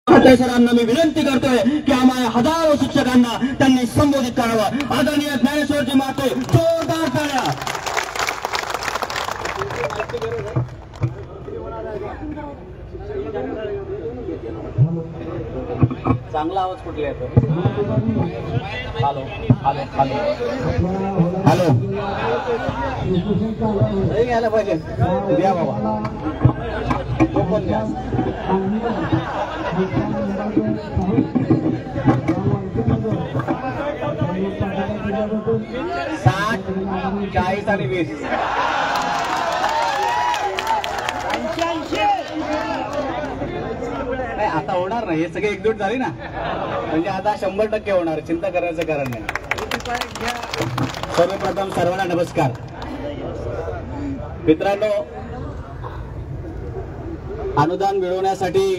सरांना मी विनंती करतोय की आम्हाला हजारो शिक्षकांना त्यांनी संबोधित करावं। आदरणीय ज्ञानेश्वरजी माते जोरदार टाळ्या। चांगला आवाज कुठला येतो? हॅलो हॅलो हॅलो हॅलो नाही घ्यायला पाहिजे द्या बाबा तो पण द्या। 60 40 आणि 20 नाही आता होणार नाही। हे सगळे एकजूट झाली ना म्हणजे आता 100% होणार, चिंता करण्याचं कारण नाही। सर्वप्रथम सर्वांना नमस्कार। मित्रांनो, अनुदान मिळवण्यासाठी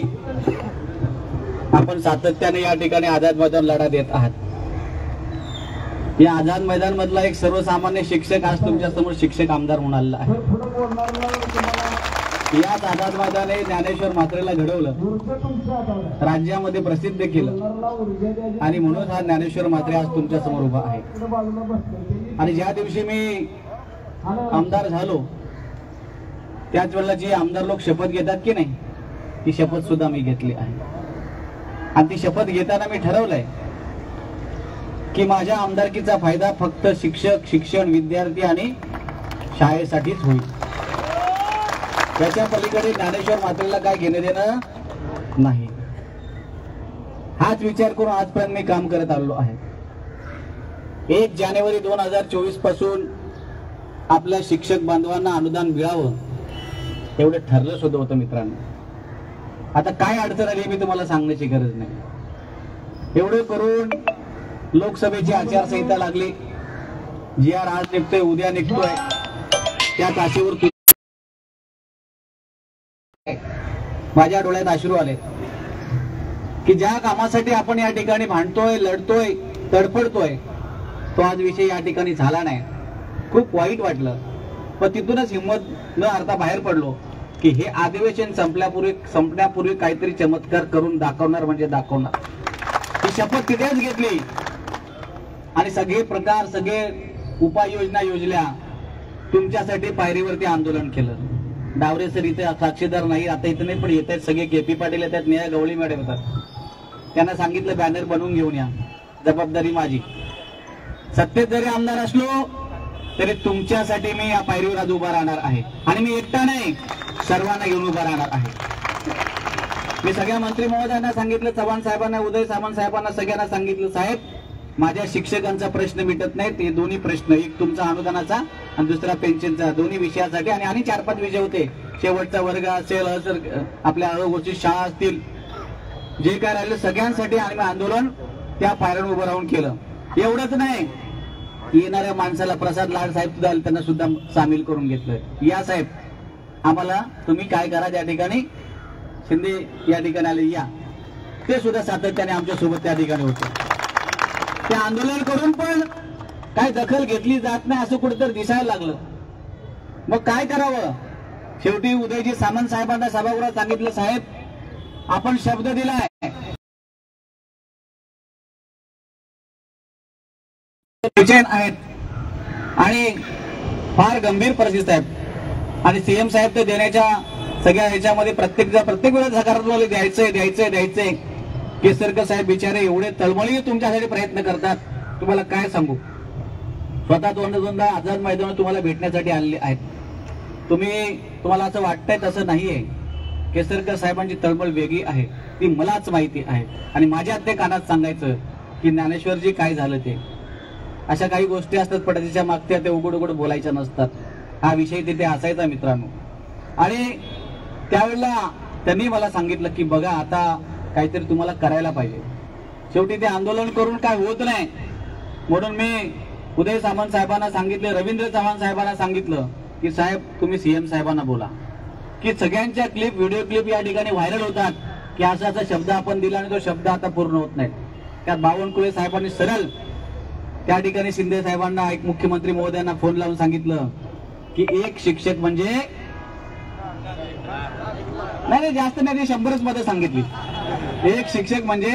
आपण सातत्याने या ठिकाणी आझाद मैदान लढा देत आहात। या आझाद मैदान मधला एक सर्वसामान्य शिक्षक आज तुमच्या समोर शिक्षक आमदार म्हणून आलेला आहे। याच आझाद मैदानाने ज्ञानेश्वर म्हात्रेला घडवलं, राज्यामध्ये प्रसिद्ध केलं आणि म्हणून हा ज्ञानेश्वर म्हात्रे आज तुमच्या समोर उभा आहे। आणि ज्या दिवशी मी आमदार झालो त्याच वेळेला जी आमदार लोक शपथ घेतात की नाही, ती शपथ सुद्धा मी घेतली आहे। आणि ती शपथ घेताना मी ठरवलंय की माझ्या आमदारकीचा फायदा फक्त शिक्षक, शिक्षण, विद्यार्थी आणि शाळेसाठीच होईल। त्याच्या पलीकडे ज्ञानेश्वर म्हात्रेला काय घेणं देणं नाही। हाच विचार करून आजपर्यंत मी काम करत आलो आहे। 1 जानेवारी 2024 पासून आपल्या शिक्षक बांधवांना अनुदान मिळावं एवढं ठरलं सुद्धा होतं मित्रांनो। आता काय अडचण आली मी तुम्हाला सांगण्याची गरज नाही। एवढं करून लोकसभेची आचारसंहिता लागली। GR आज निघतोय, उद्या निघतोय, त्या ताशीवर माझ्या डोळ्यात अश्रू आले की ज्या कामासाठी आपण या ठिकाणी भांडतोय, लढतोय, तडफडतोय, तो आज विषय या ठिकाणी झाला नाही। खूप वाईट वाटलं, पण तिथूनच हिंमत न हारता बाहेर पडलो की हे अधिवेशन संपण्यापूर्वी काहीतरी चमत्कार करून दाखवणार म्हणजे दाखवणार। ही शपथ तिथेच घेतली आणि सगळे प्रकार, सगळे उपाययोजना योजल्या, तुमच्यासाठी पायरीवरती आंदोलन केलं। डावरे सर इथे साक्षीदार नाही, आता इथे नाही, पण येत आहेत सगळे। KP पाटील येतात, नेहा गवळी मॅडम येतात। त्यांना सांगितलं बॅनर बनवून घेऊन या, जबाबदारी माझी। सत्तेत जरी आमदार असलो तरी तुमच्यासाठी मी या पायरीवर आज उभा राहणार आहे। आणि मी एकटा नाही, सर्वांना घेऊन उभा राहणार आहे। मी सगळ्या मंत्री महोदयांना सांगितलं, चव्हाण साहेबांना, उदय सामंत साहेबांना, सगळ्यांना सांगितलं, साहेब माझ्या शिक्षकांचा प्रश्न मिटत नाही। ते दोन्ही प्रश्न, एक तुमचा अनुदानाचा आणि दुसरा पेन्शनचा, दोन्ही विषयासाठी आणि 4-5 विषय होते। शेवटचा वर्ग असेल, आपल्या गोष्टी शाळा असतील, जे काय राहिलं सगळ्यांसाठी आणि मी आंदोलन त्या पायऱ्यावर उभं राहून केलं। एवढंच नाही, येणाऱ्या माणसाला प्रसाद लाड साहेब सुद्धा आले, त्यांना सुद्धा सामील करून घेतलं। या साहेब, आम्हाला तुम्ही काय करा, त्या ठिकाणी शिंदे या ठिकाणी आले, या। ते सुद्धा सातत्याने आमच्या सोबत त्या ठिकाणी होते। ते आंदोलन करून पण काय दखल घेतली जात नाही असं कुठेतरी दिसायला लागलं। मग काय करावं? शेवटी उदयजी सामंत साहेबांना सभागृहात सांगितलं, साहेब आपण शब्द दिलाय, आहेत आणि फार गंभीर परिस्थिती आहेत आणि CM साहेब ते देण्याच्या सगळ्या ह्याच्यामध्ये प्रत्येक वेळेस सकारात्मक द्यायचंय। केसरकर साहेब बिचारे एवढे तळमळीने तुमच्यासाठी प्रयत्न करतात, तुम्हाला काय सांगू। स्वतः दोनदा आझाद मैदानावर तुम्हाला भेटण्यासाठी आलेले आहेत। तुम्हाला असं वाटतंय तसं नाहीये। केसरकर साहेबांची तळमळ वेगळी आहे, ती मलाच माहिती आहे। आणि माझ्या ते कानात सांगायचं की ज्ञानेश्वरजी काय झालं ते, अशा काही गोष्टी असतात पडद्याच्या मागच्या, ते उघड बोलायच्या नसतात। हा विषय तिथे असायचा मित्रांनो। आणि त्यावेळेला त्यांनी मला सांगितलं की बघा आता काहीतरी तुम्हाला करायला पाहिजे। शेवटी ते आंदोलन करून काय होत नाही, म्हणून मी उदय सामंत साहेबांना सांगितलं, रवींद्र चव्हाण साहेबांना सांगितलं की साहेब तुम्ही CM साहेबांना बोला की सगळ्यांच्या व्हिडिओ क्लिप या ठिकाणी व्हायरल होतात की असा शब्द आपण दिला आणि तो शब्द आता पूर्ण होत नाही। त्यात बावनकुळे साहेबांनी सरळ त्या ठिकाणी शिंदे साहेबांना, एक मुख्यमंत्री महोदयांना फोन लावून सांगितलं की एक शिक्षक म्हणजे नाही जास्त नाही, 100च मध्ये सांगितली। एक शिक्षक म्हणजे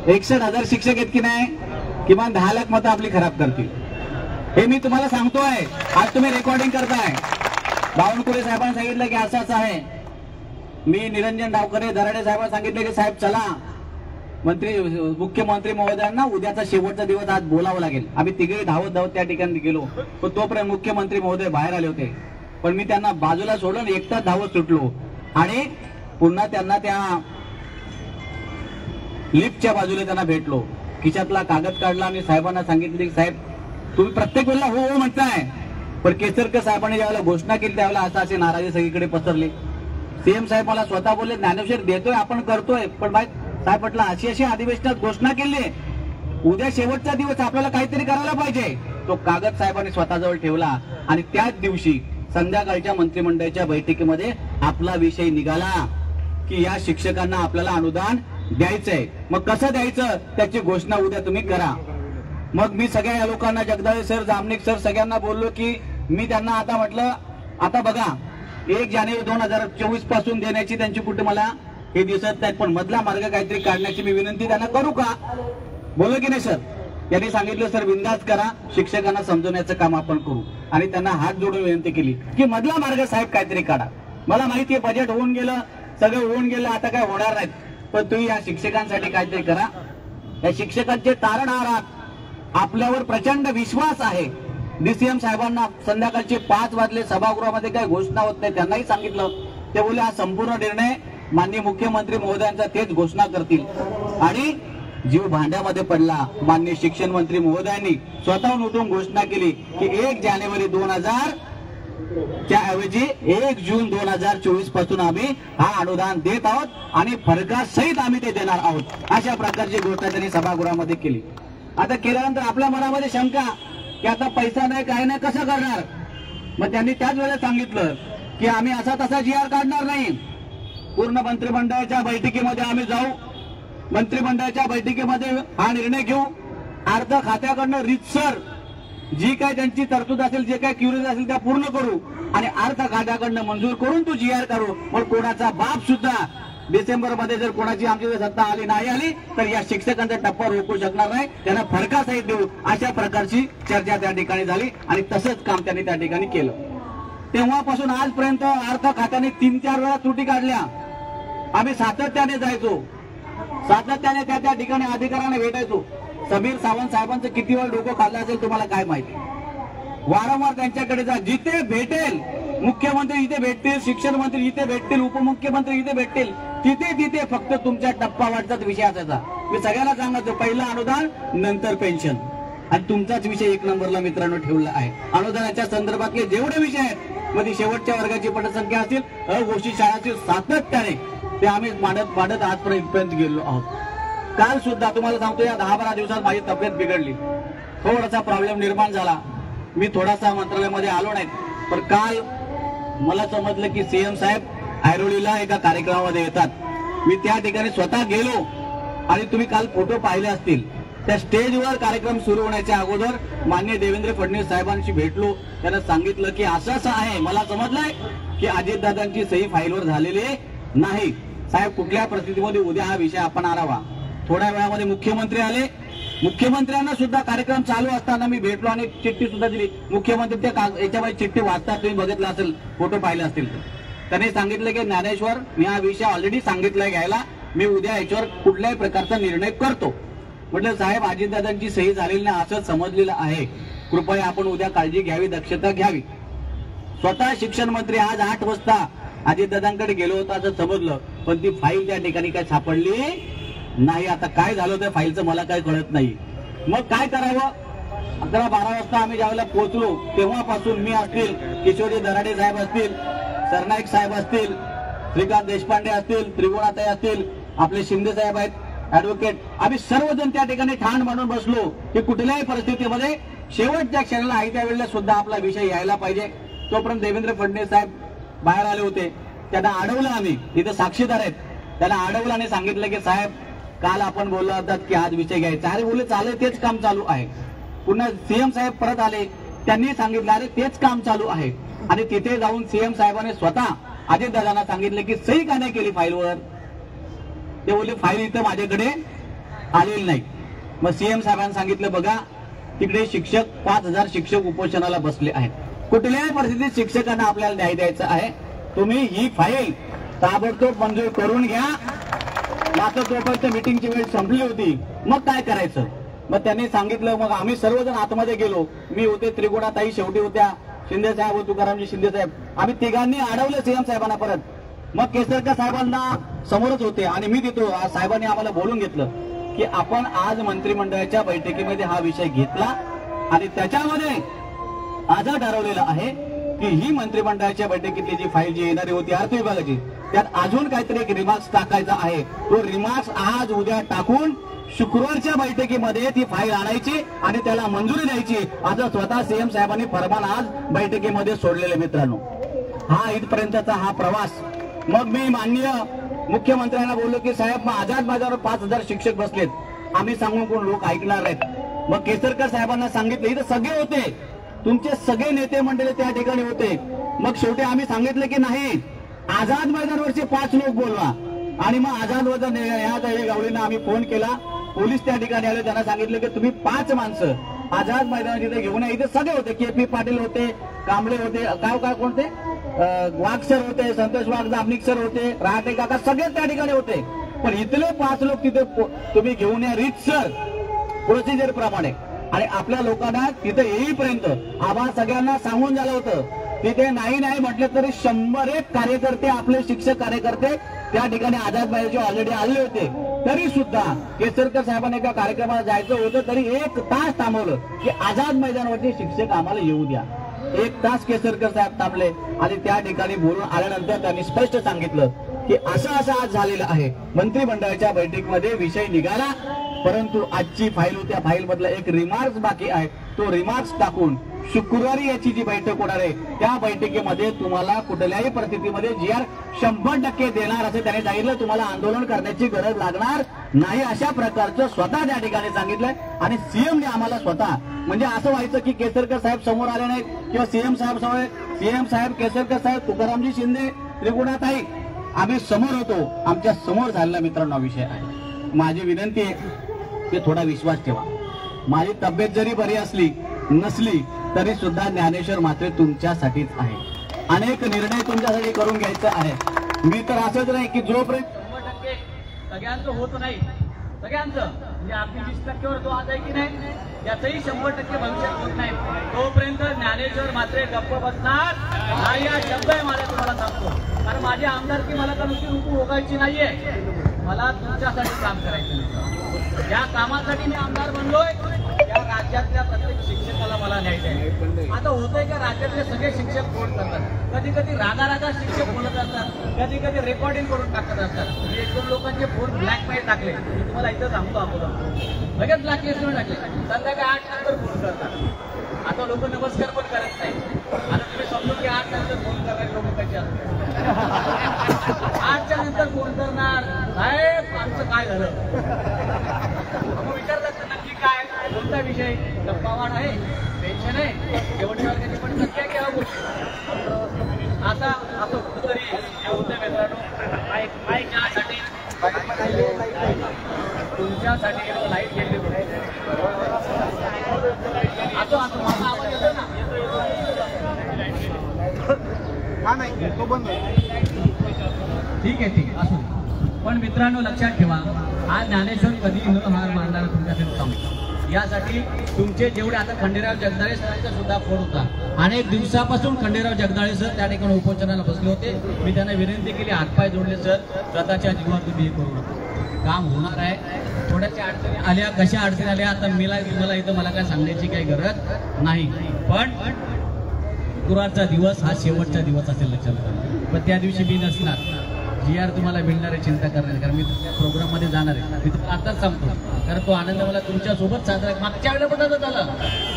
61,000 शिक्षक आहेत की नाही, किमान 10 लाख मतं आपली खराब करतील. हे मी तुम्हाला सांगतोय. आज तुम्ही रेकॉर्डिंग करताय. बावनकुळे साहेबांनी सांगितलं की असंच आहे. मी निरंजन डावकरे दराडे साहेबांना सांगितले की साहेब चला, मुख्यमंत्री महोदयांना उद्याचा शेवटचा दिवस आज बोलावं लागेल. आम्ही तिघे धावत धावत त्या ठिकाणी गेलो, पण तोपर्यंत मुख्यमंत्री महोदय बाहेर आले होते. पण मी त्यांना बाजूला सोडून एकटाच धावत सुटलो आणि पुन्हा त्यांना त्या लिफ्टच्या बाजूला त्यांना भेटलो. खिशातला कागद काढला आणि साहेबांना सांगितले की साहेब तुम्ही प्रत्येक वेळेला हो हो म्हणताय, पण केसरकर साहेबांनी ज्यावेळेला घोषणा केली त्यावेळेला असं असे नाराजी सगळीकडे पसरली. सीएम साहेब मला स्वतः बोलले ज्ञानेश्वर देतोय आपण करतोय, पण साहेब म्हटलं अशी अधिवेशनात घोषणा केली, उद्या शेवटचा दिवस आपल्याला काहीतरी करायला पाहिजे. तो कागद साहेबांनी स्वतःजवळ ठेवला आणि त्याच दिवशी संध्याकाळच्या मंत्रिमंडळाच्या बैठकीमध्ये आपला विषय निघाला की या शिक्षकांना आपल्याला अनुदान द्यायचंय. मग कसं द्यायचं त्याची घोषणा उद्या तुम्ही करा. मग मी सगळ्या या लोकांना जगदाळे सर, जामनिक सर सगळ्यांना बोललो की मी त्यांना आता म्हटलं आता बघा 1 जानेवारी 2024 पासून देण्याची त्यांची कुठे मला हे दिसत नाहीत, पण मधला मार्ग काहीतरी काढण्याची मी विनंती त्यांना करू का? बोललो की नाही सर? त्यांनी सांगितलं सर बिनधास्त करा, शिक्षकांना समजवण्याचं काम आपण करू. आणि त्यांना हात जोडून विनंती केली की मधला मार्ग साहेब काहीतरी काढा. मला माहिती आहे बजेट होऊन गेलं, सगळं होऊन गेलं, आता काय होणार नाहीत, पण तुम्ही या शिक्षकांसाठी काहीतरी करा. या शिक्षकांचे तारणहार आहात, आपल्यावर प्रचंड विश्वास आहे. डीसीएम साहेबांना संध्याकाळचे 5 वाजले, सभागृहामध्ये काही घोषणा होत नाही, त्यांनाही सांगितलं. ते बोलले हा संपूर्ण निर्णय माननीय मुख्यमंत्री महोदयांचा तेच घोषणा करतील. आणि जीव भांड्यामध्ये पडला. माननीय शिक्षण मंत्री महोदयांनी स्वतःहून उठून घोषणा केली की 1 जानेवारी 2000 च्या ऐवजी 1 जून 2024 पासून आम्ही हा अनुदान देत आहोत आणि फरकासहित आम्ही ते देणार आहोत. अशा प्रकारची घोषणा त्यांनी सभागृहामध्ये केली. आता केल्यानंतर आपल्या मनामध्ये शंका की आता पैसा नाही काय नाही कसं करणार. मग त्यांनी त्याच वेळेला सांगितलं की आम्ही असा तसा GR काढणार नाही, पूर्ण मंत्रिमंडळाच्या बैठकीमध्ये आम्ही जाऊ, मंत्रिमंडळाच्या बैठकीमध्ये हा निर्णय घेऊ, अर्थ खात्याकडनं रीतसर जी काय त्यांची तरतूद असेल, जे काय क्युरेज असेल त्या पूर्ण करू आणि अर्थ खात्याकडनं मंजूर करून तो GR करू. पण कोणाचा बाप सुद्धा डिसेंबर मध्ये जर कोणाची आमची सत्ता आली नाही आली तर या शिक्षकांचा टप्पा रोखू शकणार नाही, त्यांना फरकासहित देऊ. अशा प्रकारची चर्चा त्या ठिकाणी झाली आणि तसंच काम त्यांनी त्या ठिकाणी केलं. तेव्हापासून आजपर्यंत अर्थ खात्याने 3-4 वेळा त्रुटी काढल्या. आम्ही सातत्याने जायचो, सातत्याने त्या ठिकाणी अधिकाऱ्यांना भेटायचो. समीर सावंत साहेबांचं किती वेळ डोकं खाल्लं असेल तुम्हाला काय माहिती. वारंवार त्यांच्याकडे जा, जिथे भेटेल मुख्यमंत्री इथे भेटतील, शिक्षण मंत्री इथे भेटतील, उपमुख्यमंत्री इथे भेटतील, तिथे तिथे फक्त तुमच्या टप्पा वाटचाच विषय असायचा. मी सगळ्यांना सांगतो पहिलं अनुदान नंतर पेन्शन, आणि तुमचाच विषय 1 नंबरला मित्रांनो ठेवला आहे. अनुदानाच्या संदर्भातले जेवढे विषय आहेत, मध्ये शेवटच्या वर्गाची पटसंख्या असतील, अघोषित शाळा असतील, सातत्याने ते आम्ही मांडत आजपर्यंत गेलो आहोत. काल सुद्धा तुम्हाला सांगतो या 10-12 दिवसात माझी तब्येत बिघडली, थोडासा प्रॉब्लेम निर्माण झाला, मी थोडासा मंत्रालयामध्ये आलो नाही. पण काल मला समजलं की सीएम साहेब ऐरोलीला एका कार्यक्रमामध्ये येतात. मी त्या ठिकाणी स्वतः गेलो आणि तुम्ही काल फोटो पाहिले असतील. त्या स्टेजवर कार्यक्रम सुरू होण्याच्या अगोदर माननीय देवेंद्र फडणवीस साहेबांशी भेटलो. त्यांना सांगितलं की असं असं आहे, मला समजलंय की अजितदादांची सही फाईलवर झालेली नाही. साहेब कुठल्या परिस्थितीमध्ये उद्या हा विषय आपण आणावा. थोड्या वेळामध्ये मुख्यमंत्री आले. मुख्यमंत्र्यांना सुद्धा कार्यक्रम चालू असताना मी भेटलो आणि चिठ्ठी सुद्धा दिली. मुख्यमंत्री त्या याच्यामध्ये चिठ्ठी वाचतात, तुम्ही बघितलं असेल, फोटो पाहिले असतील. त्यांनी सांगितलं की ज्ञानेश्वर मी हा विषय ऑलरेडी सांगितलाय घ्यायला, मी उद्या याच्यावर कुठल्याही प्रकारचा निर्णय करतो. म्हटलं साहेब अजितदादांची सही झालेली नाही असं समजलेलं आहे, कृपया आपण उद्या काळजी घ्यावी, दक्षता घ्यावी. स्वतः शिक्षण मंत्री आज 8 वाजता अजितदादांकडे गेलो होतो असं समजलं, पण ती फाईल त्या ठिकाणी काय सापडली नाही. आता काय झालं त्या फाईलचं मला काय कळत नाही. मग काय करावं. 11-12 वाजता आम्ही ज्यावेळेला पोहोचलो तेव्हापासून मी असतील, किशोरी दराडे साहेब असतील, सरनाईक साहेब असतील, श्रीकांत देशपांडे असतील, त्रिगुणाताई असतील, आपले शिंदे साहेब आहेत ऍडव्होकेट, आम्ही सर्वजण त्या ठिकाणी ठाण मांडून बसलो की कुठल्याही परिस्थितीमध्ये शेवटच्या क्षणाला आहे त्या वेळेला सुद्धा आपला विषय यायला पाहिजे. तोपर्यंत देवेंद्र फडणवीस साहेब बाहेर आले होते. त्यांना अडवलं, आम्ही तिथे साक्षीदार आहेत, त्यांना अडवलं आणि सांगितलं की साहेब काल आपण बोललो होतात की आज विषय घ्यायचा. अरे बोलले चालेल, तेच काम चालू आहे. पुन्हा सीएम साहेब परत आले, त्यांनी सांगितलं अरे तेच काम चालू आहे. आणि तिथे जाऊन सीएम साहेबांनी स्वतः अजितदादांना सांगितले की सही का नाही केली फाईलवर. ते बोलले फाईल इथं माझ्याकडे आलेली नाही. मग सीएम साहेबांनी सांगितलं बघा तिकडे शिक्षक 5000 शिक्षक उपोषणाला बसले आहेत. कुठल्याही परिस्थितीत शिक्षकांना आपल्याला न्याय द्यायचा आहे. तुम्ही ही फाईल ताबडतोब मंजूर करून घ्या. मात्र तोपर्यंत मीटिंगची वेळ संपली होती. मग काय करायचं? मग त्यांनी सांगितलं. मग आम्ही सर्वजण आतमध्ये गेलो. मी होते, त्रिगुणाताई शेवटी होत्या, शिंदे साहेब व तुकारामजी शिंदे साहेब. आम्ही तिघांनी अडवलं सीएम साहेबांना परत. मग केसरकर साहेबांना समोरच होते आणि मी तिथं साहेबांनी आम्हाला बोलून घेतलं की आपण आज मंत्रिमंडळाच्या बैठकीमध्ये हा विषय घेतला आणि त्याच्यामध्ये आज ठरवलेलं आहे की ही मंत्रिमंडळाच्या बैठकीतली जी फाईल जी येणारी होती अर्थ विभागाची, त्यात अजून काहीतरी एक रिमार्क्स टाकायचा आहे. तो रिमार्क्स आज उद्या टाकून शुक्रवारच्या बैठकीमध्ये ती फाईल आणायची आणि त्याला मंजुरी द्यायची. असं स्वतः सीएम साहेबांनी फरमान आज बैठकीमध्ये सोडलेले. मित्रांनो, हा इथपर्यंतचा हा प्रवास. मग मी माननीय मुख्यमंत्र्यांना बोललो की साहेब मग आझाद मैदानावर 5000 शिक्षक बसलेत, आम्ही सांगून कोण लोक ऐकणार आहेत. मग केसरकर साहेबांना सांगितलं इथं सगळे होते, तुमचे सगळे नेते मंडळी त्या ठिकाणी होते. मग शेवटी आम्ही सांगितलं की नाही, आझाद मैदानावरचे 5 लोक बोलवा. आणि मग आझाद मैदान या गावडींना आम्ही फोन केला. पोलीस त्या ठिकाणी आले. त्यांना सांगितलं की तुम्ही 5 माणसं आझाद मैदानात इथे घेऊन या. इथे सगळे होते, KP पाटील होते, कांबळे होते, काय कोणते वाघ सर होते, संतोष वाघ जामनिक सर होते, रहाटे काका, सगळे त्या ठिकाणी होते. पण इथले 5 लोक तिथे तुम्ही घेऊन या रीतसर प्रोसिजर प्रमाणे. आणि आपल्या लोकांना तिथे येईपर्यंत आम्हा सगळ्यांना सांगून झालं होतं. तिथे नाही म्हटलं तरी 101 कार्यकर्ते, आपले शिक्षक कार्यकर्ते त्या ठिकाणी आझाद मैदानाचे ऑलरेडी आले होते. तरी सुद्धा केसरकर साहेबांना एका कार्यक्रमाला जायचं होतं, तरी 1 तास थांबवलं की आझाद मैदानावरचे शिक्षक आम्हाला येऊ द्या. 1 तास केसरकर साहेब थांबले आणि त्या ठिकाणी बोलून आल्यानंतर त्यांनी स्पष्ट सांगितलं की असं आज झालेलं आहे. मंत्रिमंडळाच्या बैठकीमध्ये विषय निघाला, परंतु आजची फाईल होती, त्या फाईल मधला एक रिमार्क्स बाकी आहे. तो रिमार्क्स टाकून शुक्रवारी याची जी बैठक होणार आहे त्या बैठकीमध्ये तुम्हाला कुठल्याही परिस्थितीमध्ये GR 100% देणार असं त्यांनी सांगितलं. तुम्हाला आंदोलन करण्याची गरज लागणार नाही अशा प्रकारचं स्वतः त्या ठिकाणी सांगितलंय. आणि सीएमने आम्हाला स्वतः, म्हणजे असं व्हायचं की केसरकर साहेब समोर आले नाहीत किंवा सीएम साहेब केसरकर साहेब, तुकारामजी शिंदे, त्रिगुणाताई, आम्ही समोर होतो. आमच्या समोर झालेला मित्रांनो विषय आहे. माझी विनंती आहे की थोडा विश्वास ठेवा. माझी तब्येत जरी बरी असली नसली तरी सुद्धा ज्ञानेश्वर मात्र तुमच्यासाठीच आहे. अनेक निर्णय तुमच्यासाठी करून घ्यायचा आहे. मी तर असंच नाही की जोपर्यंत 100% सगळ्यांचं होत नाही, सगळ्यांचं म्हणजे आपली 20%वर जो आज आहे की नाही याचंही 100% भविष्यात होत नाही, तोपर्यंत ज्ञानेश्वर मात्र गप्प बसणार नाही. हा शब्द आहे माझा, तुम्हाला सांगतो. कारण माझी आमदारकी मला का नुसती रूपू भोगायची नाहीये, मला तुमच्यासाठी काम करायचं. या कामासाठी मी आमदार बनलोय. या राज्यातल्या प्रत्येक शिक्षकाला मला न्याय द्यायचा. आता होतंय का राज्यातले सगळे शिक्षक फोन करतात, कधी कधी रागा शिक्षक बोलत असतात, कधी रेकॉर्डिंग करून टाकत असतात. मी 1-2 लोकांचे फोन ब्लॅकमेल टाकले. मी तुम्हाला इथं सांगतो अगोदर लगेच ब्लॅकलिस्टवर टाकले. संध्याकाळी 8 नंतर फोन करतात. आता लोक नमस्कार पण करत नाही. आता तुम्ही समजून की 8 नंतर फोन करणारे लोक कसे असतात. 8च्या नंतर फोन करणार, साहेब आमचं काय झालं. मग विचारतात नक्की काय, कोणता विषय, गप्पावाढ आहे, पेन्शन आहे, शेवटच्या वर्गाची पण संख्या घ्यावं गोष्टी. आता असं कुठंतरी होतं मित्रांनो. तुमच्यासाठी लाईट गेली होती. आता माझा आवाज येतो ना, ठीक आहे असू. पण मित्रांनो लक्षात ठेवा, आज ज्ञानेश्वर कधी न हार मानणारा तुमच्यासाठी सांगतो. यासाठी तुमचे जेवढे आता खंडेराव जगदाळे सरांचा सुद्धा फोन होता. अनेक दिवसापासून खंडेराव जगदाळे सर त्या ठिकाणी उपोषणाला बसले होते. मी त्यांना विनंती केली, हातपाय जोडले, सर स्वतःच्या जीवावर तुम्ही हे करू नका, काम होणार आहे. थोड्याशा अडचणी आल्या, कशा अडचणी आल्या आता तुम्हाला इथं मला काय सांगण्याची काही गरज नाही. पण शुक्रवारचा दिवस हा शेवटचा दिवस असेल लक्षात ठेवा. पण त्या दिवशी मी नसणार. GR तुम्हाला मिळणार आहे, चिंता करणार, कारण मी तुमच्या प्रोग्राममध्ये जाणार आहे. मी तुम्हाला आताच सांगतो, कारण तो आनंद मला तुमच्यासोबत साजरा. मागच्या वेळेला पण झालं,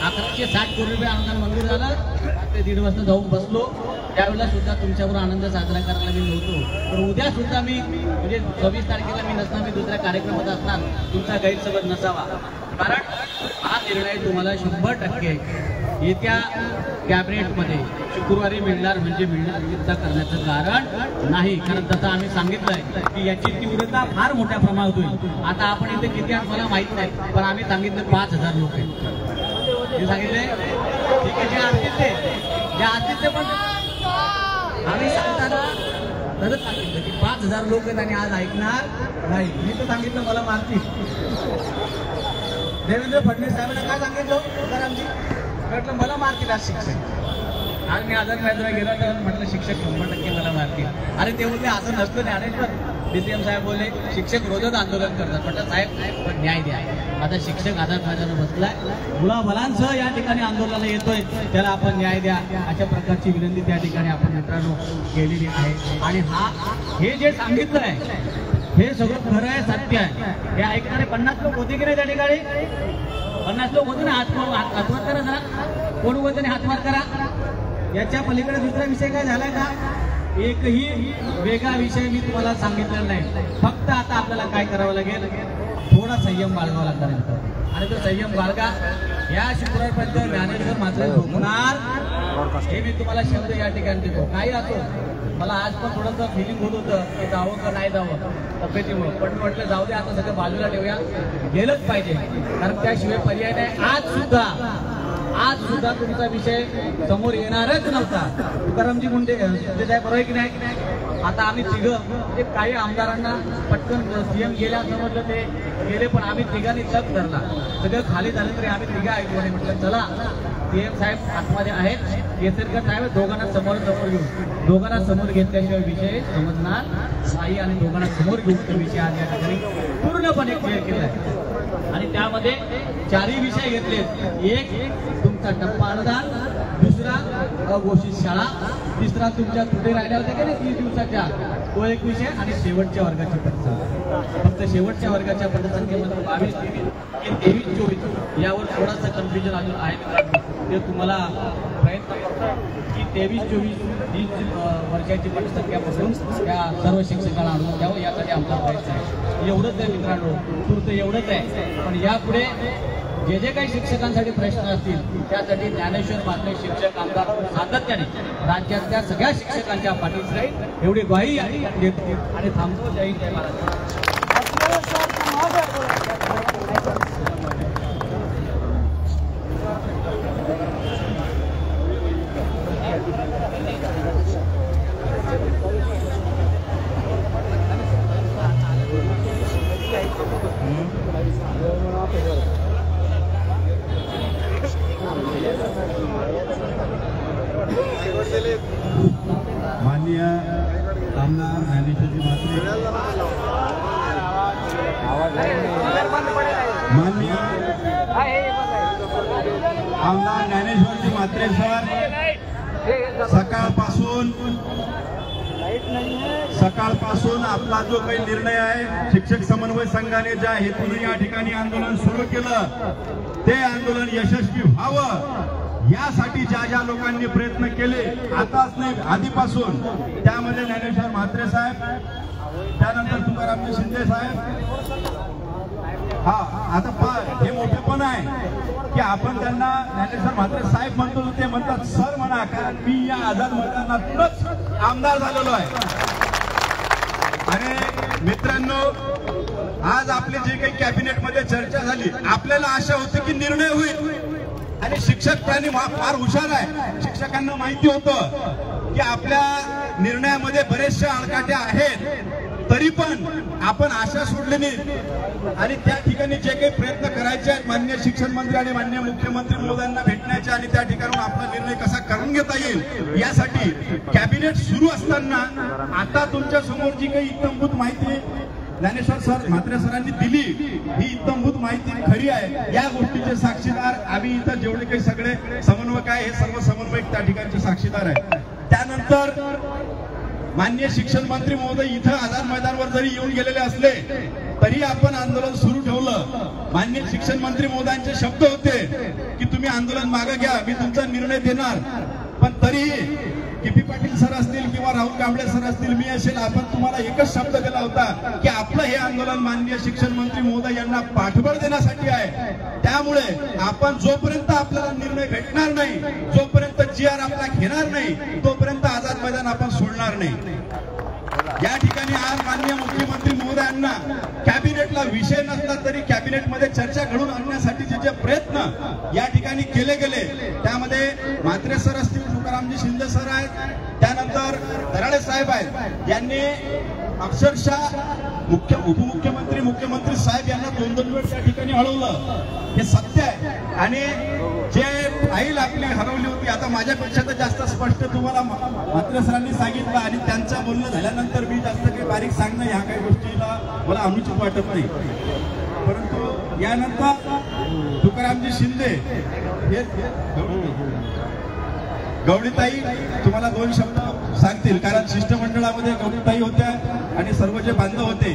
1160 कोटी रुपये अनुदान मंजूर झालं. ते 1.5 वाजता जाऊन बसलो. त्यावेळेला सुद्धा तुमच्याबरोबर आनंद साजरा करायला मी नव्हतो. पण उद्या सुद्धा मी म्हणजे 26 तारखेला मी नसणार, मी दुसऱ्या कार्यक्रमात असणार. तुमचा गैरसमज नसावा. कारण हा निर्णय तुम्हाला 100% येत्या कॅबिनेटमध्ये शुक्रवारी मिळणार म्हणजे मिळणार चिंता करण्याचं कारण नाही. कारण तसं आम्ही सांगितलंय की याची तीव्रता फार मोठ्या प्रमाणात होईल. आता आपण इथे किती आहात मला माहित नाही, पण आम्ही सांगितलं 5000 लोक आहेत. हे सांगितले ठीक आहे, जे असतील ते पण आम्ही सांगताना तरच सांगितलं की 5000 लोक आहेत आणि आज ऐकणार नाही. मी तर सांगितलं मला मारतील. देवेंद्र फडणवीस साहेबांना काय सांगितलं तुकारामजी, म्हटलं मला मारतील आज शिक्षक. आज मी आझाद मैदानाला गेला तर म्हटलं शिक्षक 100% मला मारतील. अरे ते बोलले असं नसतं ज्ञानेश्वर. DCM साहेब बोलले शिक्षक रोजच आंदोलन करतात. म्हटलं साहेब पण न्याय द्या. आता शिक्षक आझाद मैदानावर बसलाय, मुलाबलांसह या ठिकाणी आंदोलनाला येतोय, त्याला आपण न्याय द्या अशा प्रकारची विनंती त्या ठिकाणी आपण मित्रांनो केलेली आहे. आणि हे जे सांगितलं आहे हे सगळं खरं आहे, सत्य आहे. हे ऐकणारे 50 लोक होते की नाही त्या ठिकाणी? 50 लोक होते ना. हातवार करा जरा, कोण होते हातवार करा. याच्या पलीकडे दुसरा विषय काय झालाय का? एकही वेगळा विषय मी तुम्हाला सांगितलेला नाही. फक्त आता आपल्याला काय करावं लागेल, थोडा संयम बाळगावा लागणार. आणि तो संयम बाळगा. या शुक्रवारपर्यंत ज्ञानेश्वर मात्र झोपणार हे मी तुम्हाला शब्द या ठिकाणी देतो. काही असो, मला आज पण थोडंसं फिलिंग होत होतं की जावं का नाही जावं तब्येतीमुळे, पण म्हटलं जाऊ दे, आता सगळं बाजूला ठेवूया, गेलंच पाहिजे. कारण त्याशिवाय पर्याय नाही. आज सुद्धा तुमचा विषय समोर येणारच नव्हता. तुकारामजी मुंडे बरोबर आहे की नाही? आता आम्ही तिघं ते काही आमदारांना पटकन CM गेल्या समजलं ते गेले, पण आम्ही तिघांनी तग धरला. सगळं खाली झालं तरी आम्ही तिघं ऐकू आणि म्हटलं चला CM साहेब आतमध्ये आहेत, केसरकर साहेब, दोघांना समोर घेऊ. दोघांना समोर घेतल्याशिवाय विषय समजणार नाही आणि दोघांना समोर घेऊन विषय आज या ठिकाणी पूर्णपणे क्लिअर केला आहे. आणि त्यामध्ये 4ही विषय घेतलेत. एक तुमचा टप्पा अनुदान, दुसरा अघोषित शाळा, तिसरा तुमच्या कुठे राहिल्या होत्या की नाही 30 दिवसाच्या तो एक विषय, आणि शेवटच्या वर्गाची पटसंख्या. फक्त शेवटच्या वर्गाच्या पटसंख्येमध्ये 22, 23, 24 यावर थोडासा कन्फ्युजन अजून आहे. ते तुम्हाला प्रयत्न करतो की 23, 24 ही वर्षाची पटसंख्यापासून त्या सर्व शिक्षकांना आणून द्यावं यासाठी आमचा प्रयत्न आहे. एवढंच आहे मित्रांनो, पुरतं एवढंच आहे. पण यापुढे जे काही शिक्षकांसाठी प्रश्न असतील त्यासाठी ज्ञानेश्वर मात्रे शिक्षक आमदार सातत्याने राज्यातल्या सगळ्या शिक्षकांच्या पाठीशी राहील एवढी ग्वाही देतो आणि थांबतो. जय हिंद, जय महाराष्ट्र. माननीय आमदार ज्ञानेश्वरजी म्हात्रे, माननीय आमदार ज्ञानेश्वरजी म्हात्रे सर, सकाळपासून आपला जो काही निर्णय आहे, शिक्षक समन्वय संघाने ज्या हेतूने या ठिकाणी आंदोलन सुरू केलं ते आंदोलन यशस्वी व्हावं यासाठी ज्या लोकांनी प्रयत्न केले, आताच नाही आधीपासून, त्यामध्ये ज्ञानेश्वर म्हात्रे साहेब, त्यानंतर तुकारामजी शिंदे साहेब. आता हे मोठेपण आहे की आपण त्यांना ज्ञानेश्वर म्हात्रे साहेब म्हणतो, ते म्हणतात सर म्हणा, कारण मी या आझाद मैदानातूनच आमदार झालेलो आहे. आणि मित्रांनो, आज आपली जी काही कॅबिनेटमध्ये चर्चा झाली, आपल्याला आशा होती की निर्णय होईल. आणि शिक्षक प्राणी फार हुशार आहे. शिक्षकांना माहिती होतं की आपल्या निर्णयामध्ये बरेचसे आडकाठे आहेत, तरी पण आपण आशा सोडली नाही. आणि त्या ठिकाणी जे काही प्रयत्न करायचे आहेत माननीय शिक्षण मंत्री आणि माननीय मुख्यमंत्री महोदयांना भेटण्याचे आणि त्या ठिकाणी आपला निर्णय कसा करून घेता येईल यासाठी कॅबिनेट सुरू असताना आता तुमच्या समोर जी काही इत्थंभूत माहिती ज्ञानेश्वर सर म्हात्रे सरांनी दिली, ही इत्थंभूत माहिती खरी आहे. या गोष्टीचे साक्षीदार आम्ही इथं जेवढे काही सगळे समन्वयक आहे, हे सर्व समन्वयक त्या ठिकाणचे साक्षीदार आहे. त्यानंतर माननीय शिक्षण मंत्री महोदय इथं आझाद मैदानावर जरी येऊन गेलेले असले तरी आपण आंदोलन सुरू ठेवलं. माननीय शिक्षण मंत्री महोदयांचे शब्द होते की तुम्ही आंदोलन मागे घ्या, मी तुमचा निर्णय देणार. पण तरीही के.पी. पाटील सर असतील किंवा राहुल कांबळे सर असतील, मी असेल, आपण तुम्हाला एकच शब्द दिला होता की आपलं हे आंदोलन माननीय शिक्षण मंत्री महोदय यांना पाठबळ देण्यासाठी आहे. त्यामुळे आपण जोपर्यंत आपल्याला निर्णय भेटणार नाही, जोपर्यंत GR आपला घेणार नाही, तोपर्यंत आझाद मैदान आपण सोडणार नाही. या ठिकाणी आज माननीय मुख्यमंत्री महोदयांना कॅबिनेटला विषय नसला तरी कॅबिनेटमध्ये चर्चा घडवून आणण्यासाठीचे जे प्रयत्न या ठिकाणी केले गेले, त्यामध्ये म्हात्रे सर असतील, तुकारामजी शिंदे सर आहेत, त्यानंतर दराडे साहेब आहेत, यांनी अक्षरशः उपमुख्यमंत्री मुख्यमंत्री साहेब यांना 2-2 वेळ त्या ठिकाणी हळवलं. हे सत्य आहे. आणि जे फाईल आपली हरवली होती, आता माझ्यापेक्षा तर जास्त स्पष्ट तुम्हाला म्हात्रे सरांनी सांगितलं आणि त्यांचं बोलणं झाल्यानंतर मी जास्त काही बारीक सांगणं ह्या काही गोष्टीला मला अनुचित वाटत नाही. परंतु यानंतर तुकारामजी शिंदे हे गवळीताई तुम्हाला 2 शब्द सांगतील, कारण शिष्टमंडळामध्ये गवळीताई होत्या आणि सर्व जे बांधव होते.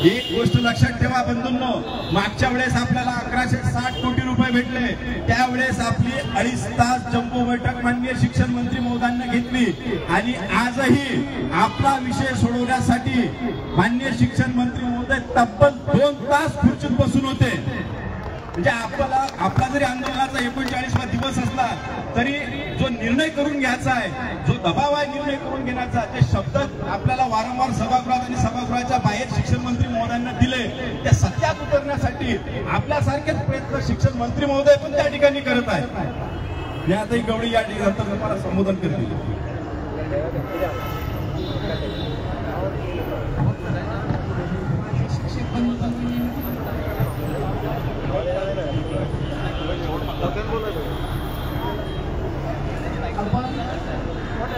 एक गोष्ट लक्षात ठेवा बंधूंनो, मागच्या वेळेस आपल्याला 1160 कोटी रुपये भेटले, त्यावेळेस आपली 2.5 तास जम्बो बैठक माननीय शिक्षण मंत्री महोदयांना घेतली आणि आजही आपला विषय सोडवण्यासाठी माननीय शिक्षण मंत्री महोदय तब्बल 2 तास खुर्चीत बसून होते. म्हणजे आपला जरी आंदोलनाचा 39वा दिवस असला तरी जो निर्णय करून घ्यायचा आहे, जो दबाव आहे निर्णय करून घेण्याचा, ते शब्द आपल्याला वारंवार सभागृहात आणि सभागृहाच्या बाहेर शिक्षण मंत्री महोदयांना दिले, त्या सत्यात उतरण्यासाठी आपल्यासारखेच प्रयत्न शिक्षण मंत्री महोदय पण त्या ठिकाणी करत आहेत. यातही गवळी या ठिकाणी तुम्हाला संबोधन करतील.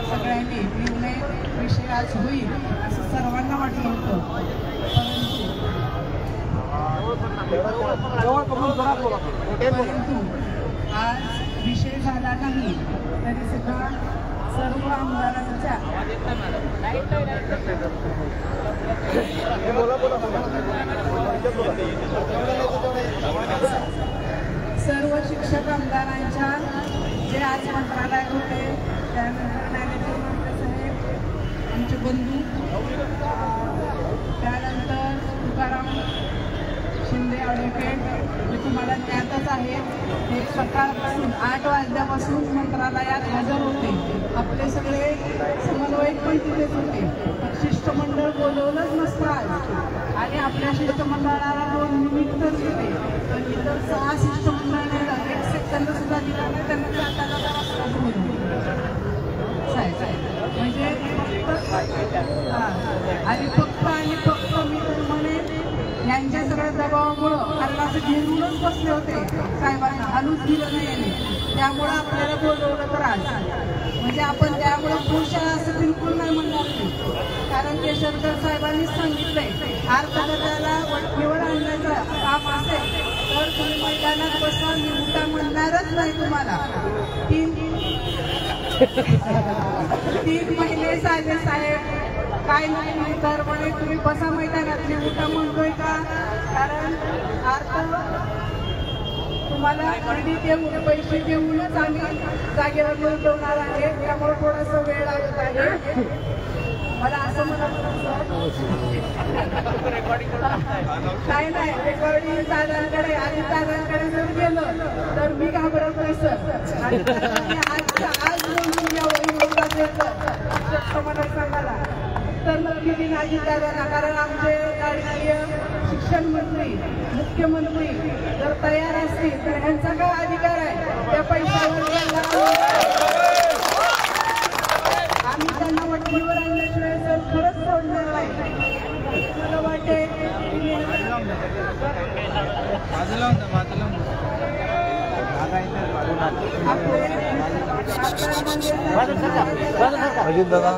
सगळ्यांनी निर्णय विषय आज होईल असं सर्वांना वाटलं होतं, परंतु आज विषय झाला नाही तरी सुद्धा सर्व आमदारांच्या सर्व शिक्षक आमदारांच्या जे आज मंत्रालयात होते, त्यानंतर मॅनेजर मंत्री साहेब, आमचे बंधू, त्यानंतर तुकाराम शिंदे ॲडव्होकेट, जे तुम्हाला ज्ञातच आहे, हे सकाळपासून 8 वाजल्यापासून मंत्रालयात हजर होते. आपले सगळे समन्वयक पण तिथेच होते. शिष्टमंडळ बोलवलंच नसतं आज आणि आपल्या शिष्टमंडळाला 2 मिनिटच दिले, पण इतर 6 शिष्टमंडळाने 1 सेकंद सुद्धा दिला नाही. त्यांना जाताना म्हणजे आणि फक्त मी तर म्हणेन यांच्या सगळ्या दबावामुळं हल्लाचं घेऊनच बसले होते साहेबांना, हलूच दिलं नाही यांनी, त्यामुळं आपल्याला बोलवलं तर आज. म्हणजे आपण त्यामुळं खुश आहे असं बिलकुल नाही म्हणणार नाही, कारण केशवकर साहेबांनीच सांगितलंय, अर्थकार्याला वटणीवर आणण्याचं काम असेल तर तुम्ही मैदानात बसा, मी उठा म्हणणारच नाही तुम्हाला. 3 महिने झाले साहेब, काय नाही तर म्हणे तुम्ही बसा मैदानातली उठा म्हणतोय का, कारण अर्थ तुम्हाला क्रेडिट देऊन पैसे देऊनच आम्ही जागेवर गुंतवणार आहे, त्यामुळे थोडासा वेळ लागत आहे. मला असं म्हणत नाही नाही, रेकॉर्डिंग दादांकडे आणि दादांकडे जर गेलं तर मी घाबरत नाही सर, आणि आज बोलून यावं मला सांगायला तर नक्की मी नाही दादांना, कारण आमचे लाडकीय शिक्षण मंत्री मुख्यमंत्री जर तयार असतील तर ह्यांचा काय अधिकार आहे त्या पैशावर आम्ही त्यांना वटणीवर आणल्याशिवाय सर खरंच सोडणार नाही. मला वाटते अजित दादा